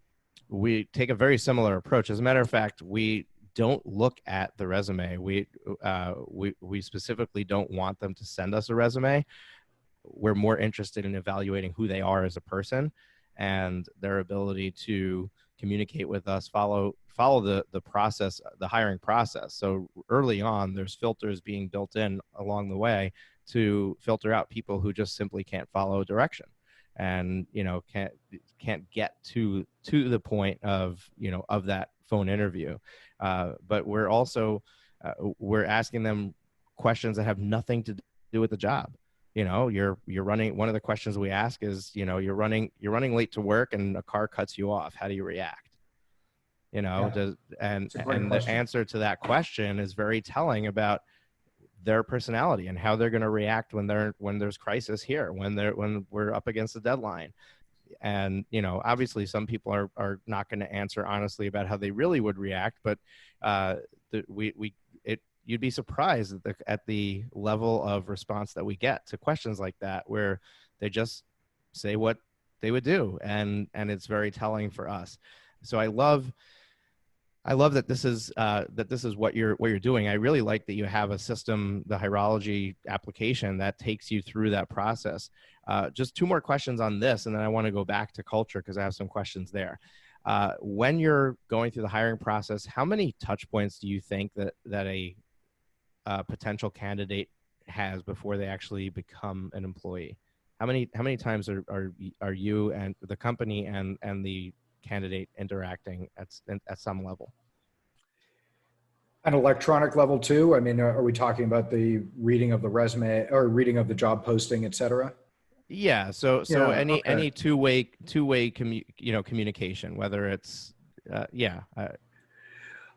Speaker 1: we take a very similar approach. As a matter of fact, we don't look at the resume. We specifically don't want them to send us a resume. We're more interested in evaluating who they are as a person and their ability to communicate with us, follow the process, the hiring process. So early on, there's filters being built in along the way to filter out people who just simply can't follow direction and can't get to the point of of that phone interview. But we're also we're asking them questions that have nothing to do with the job. You're running. One of the questions we ask is, you're running late to work and a car cuts you off. How do you react? And the answer to that question is very telling about their personality and how they're going to react when there's crisis here, when we're up against a deadline. And, obviously some people are not going to answer honestly about how they really would react, but you'd be surprised at the level of response that we get to questions like that, where they just say what they would do. And it's very telling for us. So I love that this is what you're doing. I really like that you have a system, the Hirology application, that takes you through that process. Just 2 more questions on this, and then I want to go back to culture because I have some questions there. When you're going through the hiring process, how many touch points do you think that a a potential candidate has before they actually become an employee? How many times are you and the company and the candidate interacting at some level?
Speaker 2: An electronic level too. I mean, are we talking about the reading of the resume or reading of the job posting, et cetera?
Speaker 1: Yeah. So
Speaker 2: Yeah.
Speaker 1: any
Speaker 2: Okay.
Speaker 1: two way communication, whether it's yeah.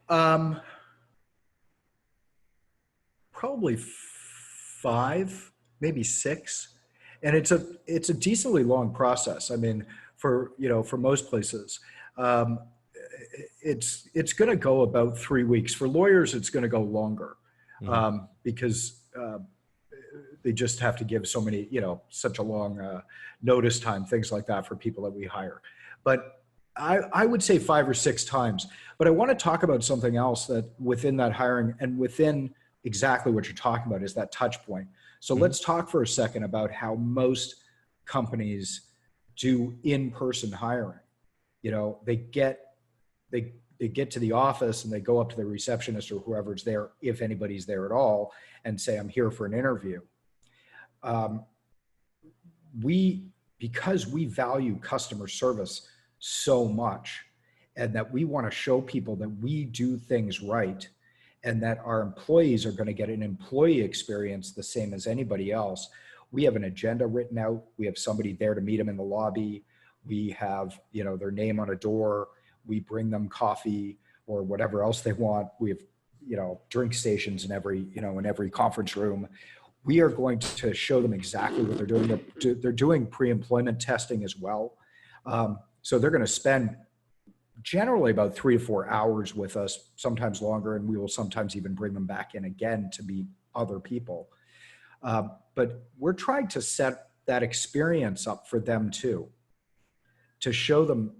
Speaker 2: Um, Probably five, maybe six, and it's a decently long process. I mean, for most places, um, it's going to go about 3 weeks. For lawyers, it's going to go longer
Speaker 1: Mhm.
Speaker 2: because they just have to give so many, such a long notice time, things like that for people that we hire. But I would say 5 or 6 times. But I want to talk about something else that within that hiring and within exactly what you're talking about is that touch point. So
Speaker 1: Mhm.
Speaker 2: let's talk for a second about how most companies do in-person hiring. They get to the office and they go up to the receptionist or whoever's there, if anybody's there at all, and say, I'm here for an interview. um, we Because we value customer service so much and that we want to show people that we do things right and that our employees are going to get an employee experience the same as anybody else. We have an agenda written out. We have somebody there to meet them in the lobby. We have, their name on a door. We bring them coffee or whatever else they want. We have, drink stations in every conference room. We are going to show them exactly what they're doing. They're doing pre-employment testing as well. So they're going to spend generally about 3 to 4 hours with us, sometimes longer, and we will sometimes even bring them back in again to meet other people. But we're trying to set that experience up for them too, to show them,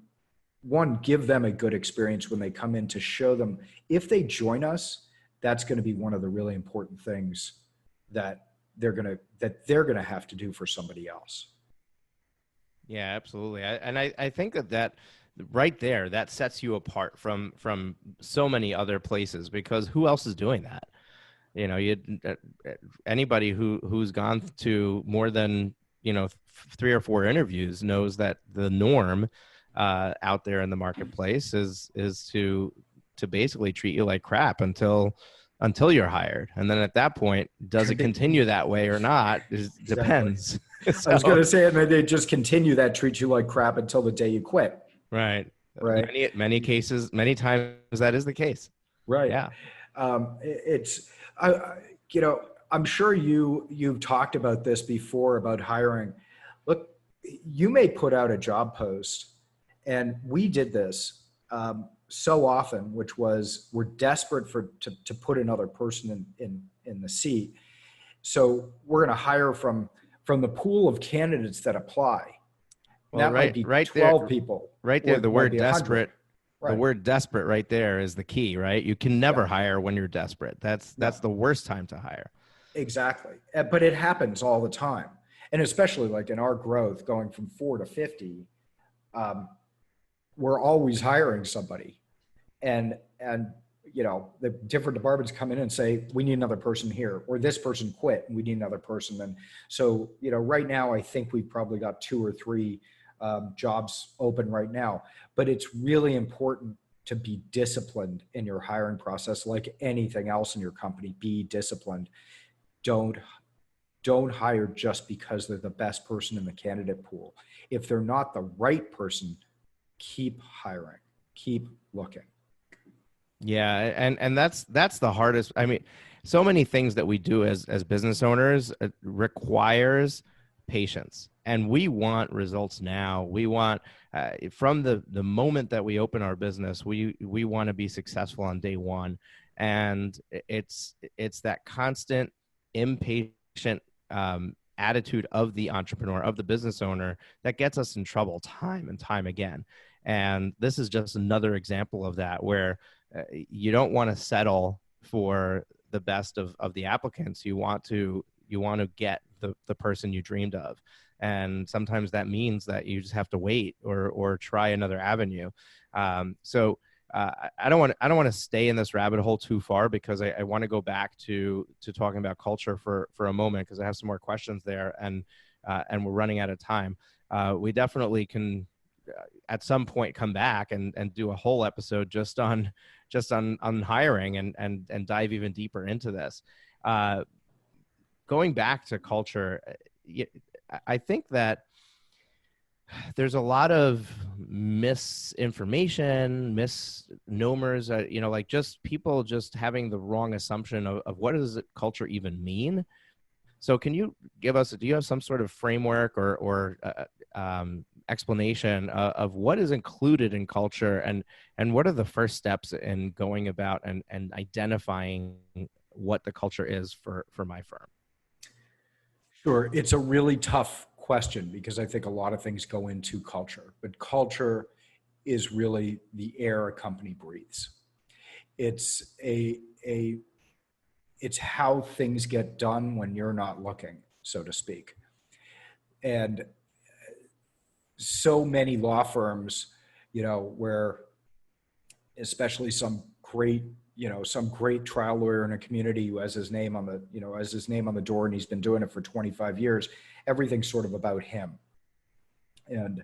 Speaker 2: one, give them a good experience when they come in, to show them if they join us, that's going to be one of the really important things that they're gonna have to do for somebody else.
Speaker 1: Yeah, absolutely. I think that right there, that sets you apart from so many other places, because who else is doing that? Anybody who's gone to more than 3 or 4 interviews knows that the norm out there in the marketplace is to basically treat you like crap until you're hired, and then at that point, does it continue that way or not? It
Speaker 2: Exactly.
Speaker 1: depends.
Speaker 2: I was
Speaker 1: So
Speaker 2: going to say, and they just continue that, treat you like crap until the day you quit.
Speaker 1: right,
Speaker 2: Right.
Speaker 1: many cases, many times that is the case.
Speaker 2: Right.
Speaker 1: Yeah.
Speaker 2: It's, you know, I'm sure you've talked about this before about hiring. Look, you may put out a job post, and we did this so often, which was we're desperate to put another person in the seat. So we're going to hire from the pool of candidates that apply. And
Speaker 1: Well,
Speaker 2: that might
Speaker 1: right,
Speaker 2: be
Speaker 1: right there,
Speaker 2: 12 people,
Speaker 1: right
Speaker 2: or
Speaker 1: there,
Speaker 2: it might be 100.
Speaker 1: the
Speaker 2: Right.
Speaker 1: word desperate right there is the key, right? You can
Speaker 2: Yeah.
Speaker 1: never hire when you're desperate. That's
Speaker 2: No.
Speaker 1: the worst time to hire.
Speaker 2: Exactly. But it happens all the time. And especially like in our growth going from 4 to 50, um, we're always hiring somebody. And the different departments come in and say, we need another person here, or this person quit and we need another person. And so, right now, I think we've probably got 2 or 3 jobs open right now. But it's really important to be disciplined in your hiring process. Like anything else in your company, be disciplined. Don't don't hire just because they're the best person in the candidate pool. If they're not the right person, keep hiring, keep looking.
Speaker 1: Yeah, and that's the hardest. I mean, so many things that we do as business owners requires patience, and we want results now. We want from the moment that we open our business, we want to be successful on day one, and it's that constant impatient attitude of the entrepreneur, of the business owner, that gets us in trouble time and time again. And this is just another example of that, where you don't want to settle for the best of the applicants. You want to get the person you dreamed of, and sometimes that means that you just have to wait or try another avenue. So I don't want to stay in this rabbit hole too far, because I want to go back to talking about culture for a moment, because I have some more questions there, and we're running out of time. We definitely can at some point come back and do a whole episode just on hiring and dive even deeper into this. Going back to culture, I think that there's a lot of misinformation, misnomers, like just people just having the wrong assumption of what does culture even mean. So can you do you have some sort of framework or explanation of what is included in culture, and what are the first steps in going about and identifying what the culture is for my firm?
Speaker 2: Sure. It's a really tough question because I think a lot of things go into culture, but culture is really the air a company breathes. It's it's how things get done when you're not looking, so to speak. And so many law firms, where especially some great trial lawyer in a community who has his name on the door, and he's been doing it for 25 years, everything's sort of about him. And,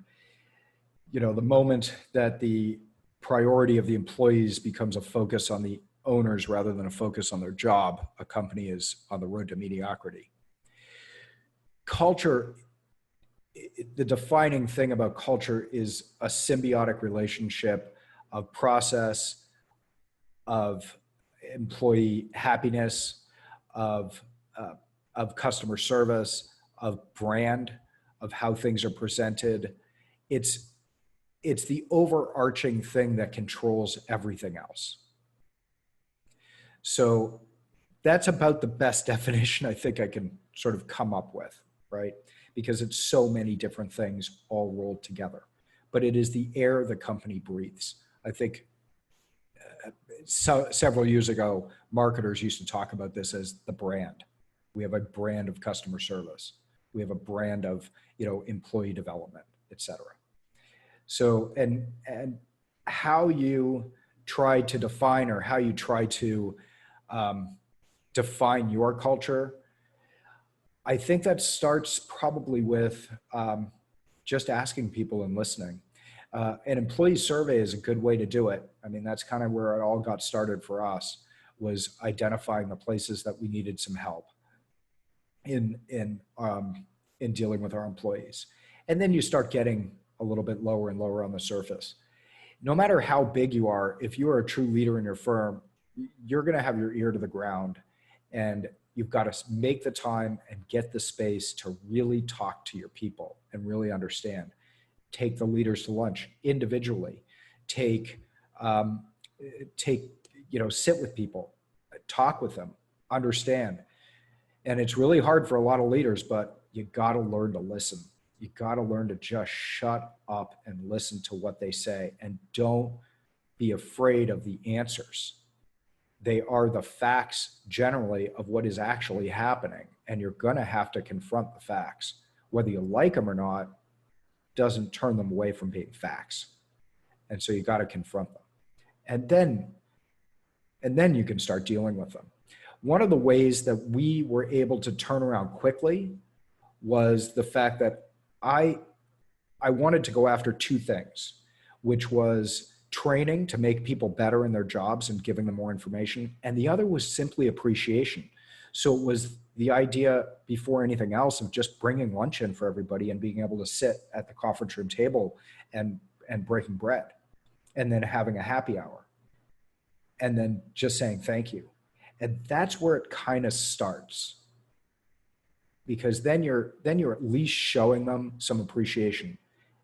Speaker 2: the moment that the priority of the employees becomes a focus on the owners rather than a focus on their job, a company is on the road to mediocrity. Culture, the defining thing about culture is a symbiotic relationship of process, of employee happiness, of customer service, of brand, of how things are presented. It's the overarching thing that controls everything else. So that's about the best definition I think I can sort of come up with, right? Because it's so many different things all rolled together. But it is the air the company breathes. I think several years ago, marketers used to talk about this as the brand. We have a brand of customer service. We have a brand of, employee development, et cetera. So, and how you try to define, or how you try to define your culture, I think that starts probably with just asking people and listening. An employee survey is a good way to do it. I mean, that's kind of where it all got started for us, was identifying the places that we needed some help in dealing with our employees. And then you start getting a little bit lower and lower on the surface. No matter how big you are, if you are a true leader in your firm, you're going to have your ear to the ground, and you've got to make the time and get the space to really talk to your people and really understand. Take the leaders to lunch individually. Sit with people, talk with them, understand. And it's really hard for a lot of leaders, but you got to learn to listen. You got to learn to just shut up and listen to what they say, and don't be afraid of the answers. They are the facts generally of what is actually happening, and you're going to have to confront the facts. Whether you like them or not doesn't turn them away from being facts. And so you got to confront them. And then you can start dealing with them. One of the ways that we were able to turn around quickly was the fact that I wanted to go after two things, which was training to make people better in their jobs and giving them more information. And the other was simply appreciation. So it was the idea, before anything else, of just bringing lunch in for everybody and being able to sit at the conference room table and breaking bread, and then having a happy hour, and then just saying thank you. And that's where it kind of starts, because then you're at least showing them some appreciation,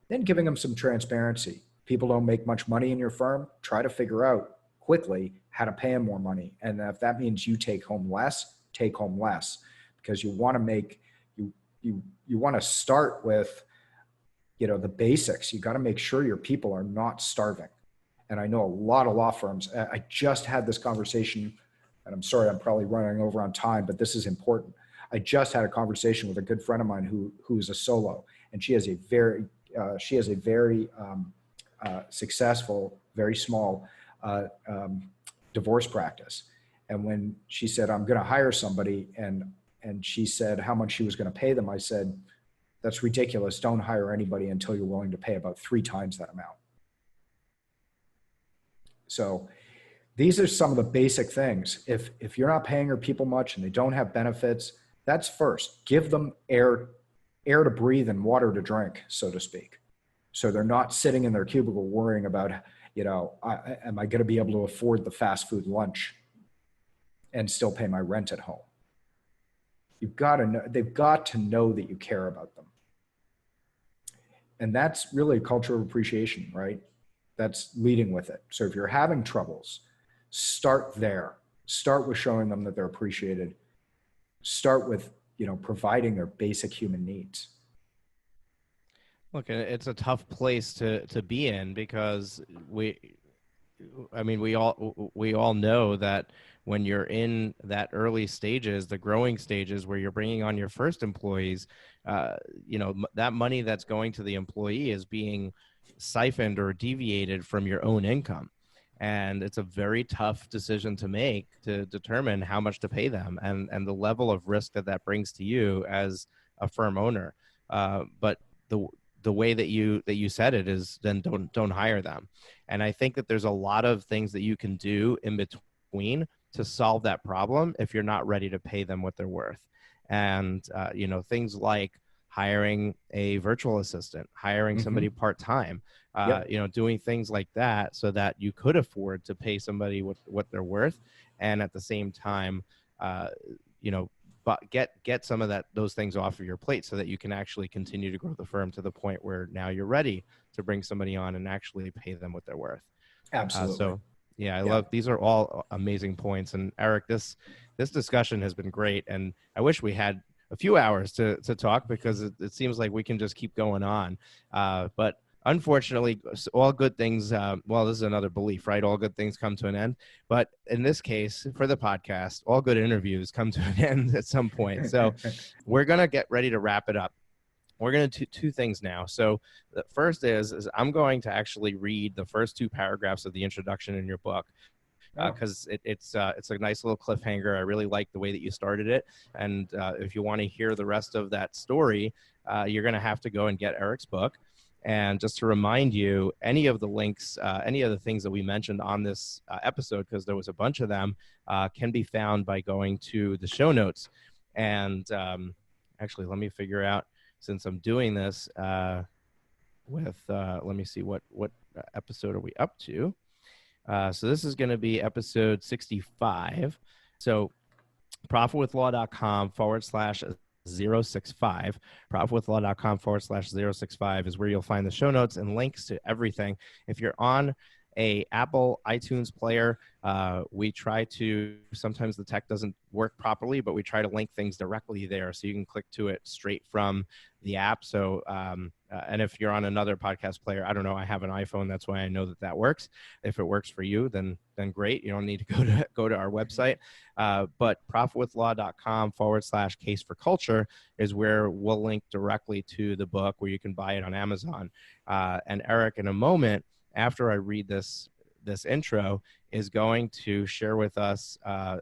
Speaker 2: then giving them some transparency. People don't make much money in your firm. Try to figure out quickly how to pay them more money. And if that means you take home less, because you want to make, you want to start with, the basics. You got to make sure your people are not starving. And I know a lot of law firms, I just had this conversation, and I'm sorry, I'm probably running over on time, but this is important. I just had a conversation with a good friend of mine who is a solo, and she has a very successful, very small divorce practice. And when she said, I'm going to hire somebody, and she said how much she was going to pay them, I said, that's ridiculous. Don't hire anybody until you're willing to pay about 3 times that amount. So these are some of the basic things. If you're not paying your people much and they don't have benefits, that's first. Give them air to breathe and water to drink, so to speak. So they're not sitting in their cubicle worrying about, am I going to be able to afford the fast food lunch and still pay my rent at home? You've got to know, they've got to know that you care about them. And that's really a culture of appreciation, right? That's leading with it. So if you're having troubles, start there. Start with showing them that they're appreciated. Start with, providing their basic human needs.
Speaker 1: Look, it's a tough place to be in, because we all know that when you're in that early stages, the growing stages where you're bringing on your first employees, that money that's going to the employee is being siphoned or deviated from your own income. And it's a very tough decision to make, to determine how much to pay them and the level of risk that brings to you as a firm owner. But the way that you said it is, then don't hire them. And I think that there's a lot of things that you can do in between to solve that problem if you're not ready to pay them what they're worth. And things like hiring a virtual assistant, hiring somebody part-time, doing things like that so that you could afford to pay somebody what they're worth. And at the same time, but get some of those things off of your plate so that you can actually continue to grow the firm to the point where now you're ready to bring somebody on and actually pay them what they're worth.
Speaker 2: Absolutely.
Speaker 1: I love, these are all amazing points. And Eric, this discussion has been great. And I wish we had a few hours to talk, because it seems like we can just keep going on. But unfortunately, all good things, this is another belief, right? All good things come to an end. But in this case, for the podcast, all good interviews come to an end at some point. So we're going to get ready to wrap it up. We're going to do 2 things now. So the first is I'm going to actually read the first 2 paragraphs of the introduction in your book, because it's a nice little cliffhanger. I really like the way that you started it. And if you want to hear the rest of that story, you're going to have to go and get Eric's book. And just to remind you, any of the links, any of the things that we mentioned on this episode, because there was a bunch of them, can be found by going to the show notes. And actually, let me figure out, since I'm doing this let me see, what episode are we up to? So this is going to be episode 65. So profitwithlaw.com/065. profitwithlaw.com/065 is where you'll find the show notes and links to everything. If you're on a Apple iTunes player, we try to, sometimes the tech doesn't work properly, but we try to link things directly there so you can click to it straight from the app. So and if you're on another podcast player, I don't know, I have an iPhone, that's why I know that works. If it works for you, then great. You don't need to go to our website. But profitwithlaw.com/case for culture is where we'll link directly to the book, where you can buy it on Amazon. And Eric, in a moment, after I read this intro, is going to share with us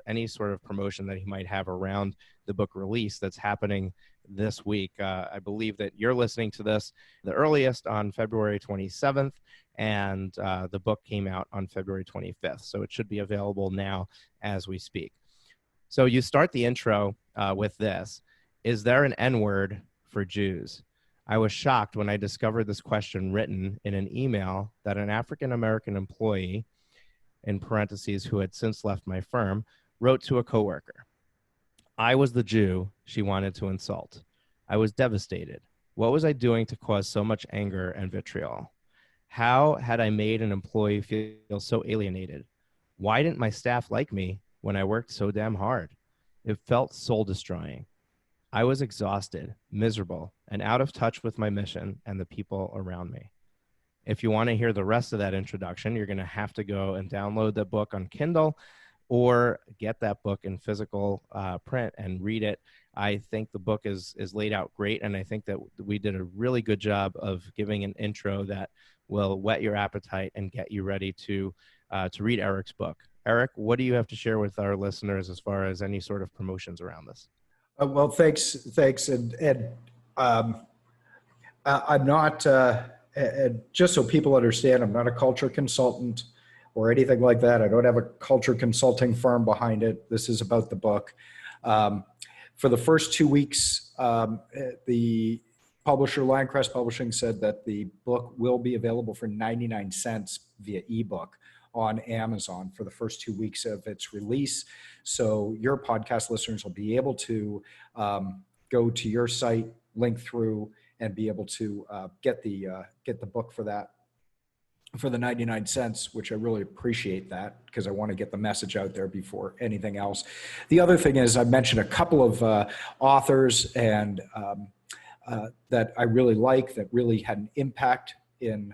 Speaker 1: any sort of promotion that he might have around the book release that's happening this week. I believe that you're listening to this the earliest on February 27th, and the book came out on February 25th. So it should be available now as we speak. So you start the intro with this: is there an N-word for Jews? I was shocked when I discovered this question written in an email that an African-American employee, in parentheses, who had since left my firm, wrote to a coworker. I was the Jew she wanted to insult. I was devastated. What was I doing to cause so much anger and vitriol? How had I made an employee feel so alienated? Why didn't my staff like me when I worked so damn hard? It felt soul-destroying. I was exhausted, miserable, and out of touch with my mission and the people around me. If you want to hear the rest of that introduction, you're going to have to go and download the book on Kindle or get that book in physical print and read it. I think the book is laid out great, and I think that we did a really good job of giving an intro that will whet your appetite and get you ready to to read Eric's book. Eric, what do you have to share with our listeners as far as any sort of promotions around this?
Speaker 2: Well, thanks, and um, I'm not. And just so people understand, I'm not a culture consultant or anything like that. I don't have a culture consulting firm behind it. This is about the book. Um, for the first 2 weeks, the publisher, Lioncrest Publishing, said that the book will be available for 99 cents via ebook on Amazon for the first 2 weeks of its release. So your podcast listeners will be able to go to your site, link through, and be able to get the book for that, for the 99 cents, which I really appreciate that, because I want to get the message out there before anything else. The other thing is, I mentioned a couple of authors and that I really like, that really had an impact in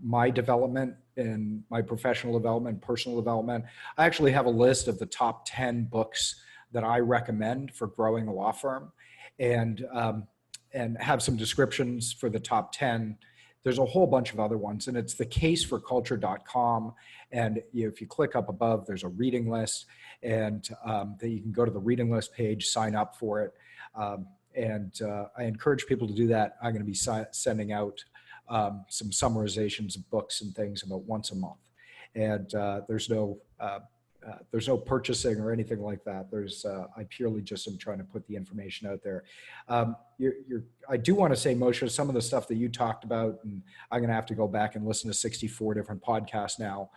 Speaker 2: my development, in my professional development, personal development. I actually have a list of the top 10 books that I recommend for growing a law firm, and have some descriptions for the top 10. There's a whole bunch of other ones, and it's thecaseforculture.com. And if you click up above, there's a reading list, and that you can go to the reading list page, sign up for it. And I encourage people to do that. I'm going to be sending out some summarizations of books and things about once a month. And there's no purchasing or anything like that. I purely just am trying to put the information out there. I do want to say, Moshe, some of the stuff that you talked about, and I'm going to have to go back and listen to 64 different podcasts now,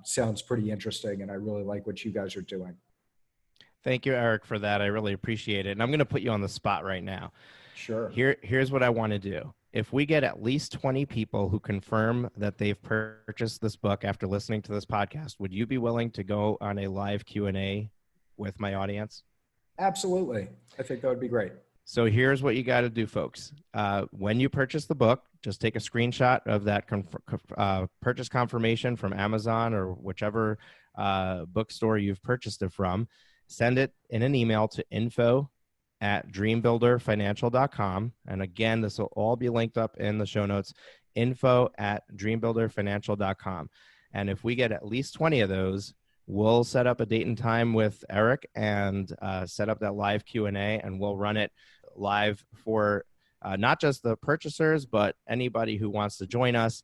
Speaker 2: sounds pretty interesting. And I really like what you guys are doing.
Speaker 1: Thank you, Eric, for that. I really appreciate it. And I'm going to put you on the spot right now.
Speaker 2: Sure.
Speaker 1: Here's what I want to do. If we get at least 20 people who confirm that they've purchased this book after listening to this podcast, would you be willing to go on a live Q&A with my audience?
Speaker 2: Absolutely. I think that would be great.
Speaker 1: So here's what you got to do, folks. When you purchase the book, just take a screenshot of that purchase confirmation from Amazon or whichever bookstore you've purchased it from. Send it in an email to info@dreambuilderfinancial.com. And again, this will all be linked up in the show notes, info@dreambuilderfinancial.com. And if we get at least 20 of those, we'll set up a date and time with Eric and set up that live Q&A, and we'll run it live for not just the purchasers, but anybody who wants to join us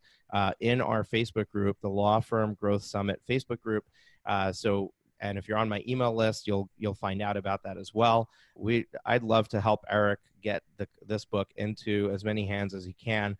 Speaker 1: in our Facebook group, the Law Firm Growth Summit Facebook group. And if you're on my email list, you'll find out about that as well. I'd love to help Eric get this book into as many hands as he can.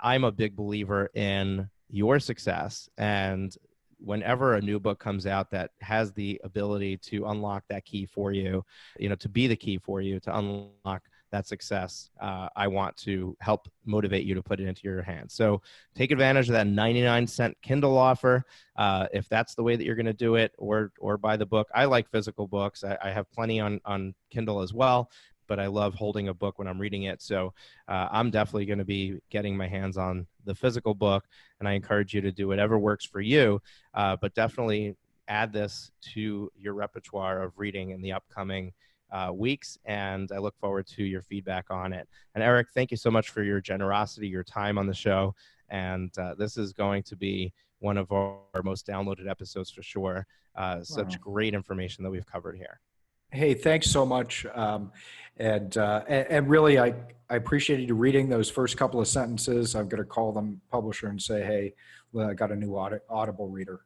Speaker 1: I'm a big believer in your success, and whenever a new book comes out that has the ability to unlock that key for you, to be the key for you to unlock that success, I want to help motivate you to put it into your hands. So take advantage of that 99-cent Kindle offer if that's the way that you're going to do it, or buy the book. I like physical books. I have plenty on Kindle as well, but I love holding a book when I'm reading it. So I'm definitely going to be getting my hands on the physical book, and I encourage you to do whatever works for you, but definitely add this to your repertoire of reading in the upcoming weeks, and I look forward to your feedback on it. And Eric, thank you so much for your generosity, your time on the show, and this is going to be one of our most downloaded episodes for sure. Such great information that we've covered here.
Speaker 2: Hey, thanks so much. And really, I appreciated you reading those first couple of sentences. I'm going to call them publisher and say, hey, well, I got a new Audible reader.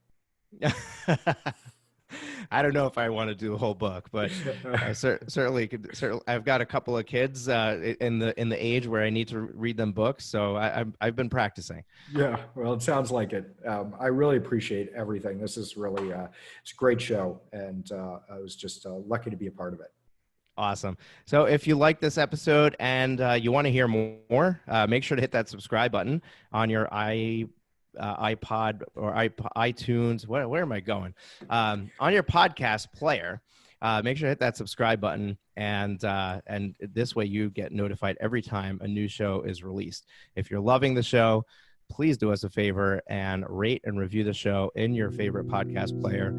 Speaker 1: I don't know if I want to do the whole book, but I certainly could. I've got a couple of kids in the age where I need to read them books, so I've been practicing.
Speaker 2: Yeah, well, it sounds like it. I really appreciate everything. This is really it's a great show, and I was just lucky to be a part of it.
Speaker 1: Awesome. So if you like this episode and you want to hear more, make sure to hit that subscribe button on your iPod or iTunes. Where am I going? On your podcast player, make sure to hit that subscribe button, and this way you get notified every time a new show is released. If you're loving the show, please do us a favor and rate and review the show in your favorite podcast player.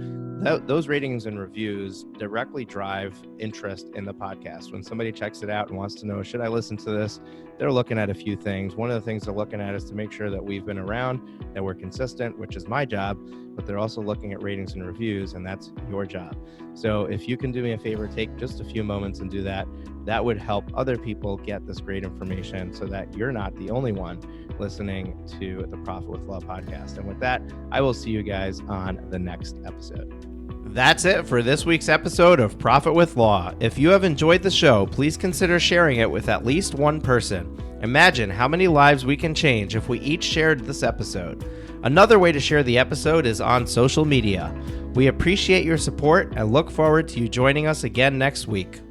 Speaker 1: Those ratings and reviews directly drive interest in the podcast. When somebody checks it out and wants to know, should I listen to this? they're looking at a few things. One of the things they're looking at is to make sure that we've been around, that we're consistent, which is my job, but they're also looking at ratings and reviews, and that's your job. So if you can do me a favor, take just a few moments and do that. That would help other people get this great information so that you're not the only one listening to the Profit with Law podcast. And with that, I will see you guys on the next episode. That's it for this week's episode of Profit with Law. If you have enjoyed the show, please consider sharing it with at least one person. Imagine how many lives we can change if we each shared this episode. Another way to share the episode is on social media. We appreciate your support and look forward to you joining us again next week.